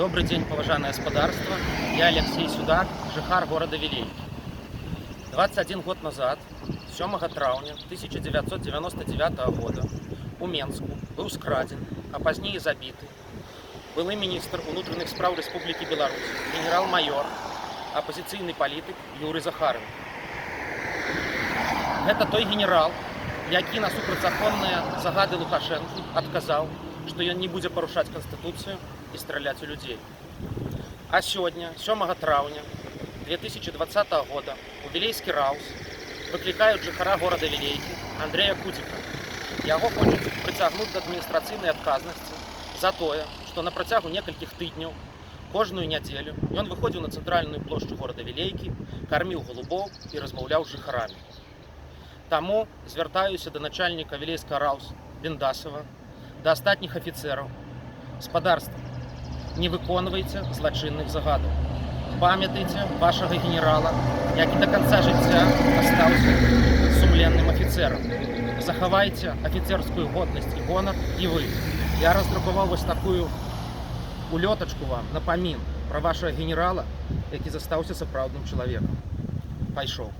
Добрый день, поважанное господарство. Я Алексей Сюдак, жыхар города Вілейкі. 21 год назад, 7 траўня 1999 года, у Менску быў скрадзен, а пазней забіты былы міністр унутраных спраў Рэспублікі Беларусь, генерал-майор, апазіцыйны палітык Юрый Захаров. Гэта той генерал, які на супрацьзаконныя загады Лукашэнкі адказаў, што ён не будзе парушаць Канстытуцыю і страляць у людзей. А сёння, 7 траўня 2020 года, у Вілейскі Раус выклікаюць жыхара горада Вілейкі Андрэя Кудзіка. Яго хочуць прыцягнуць да адміністрацыйнай адказнасці за тое, што на працягу некалькіх тыдняў кожную нядзелю ён выходзіў на цэнтральную плошчу горада Вілейкі, карміў голубоў і размаўляў з жыхарамі. Таму звяртаюся да начальніка Вілейскага Раус Бендасова, да астатніх афіцэраў. Спадарства, не выконвайце злачынных загадаў. Памятайце вашага генерала, які да канца жыцця астаўся сумленным афіцэрам. Захавайце афіцэрскую годнасць і гонар і вы. Я раздрукаваў вось такую улётачку вам, напамін пра вашага генерала, які застаўся сапраўдным чалавекам. Пайшоў.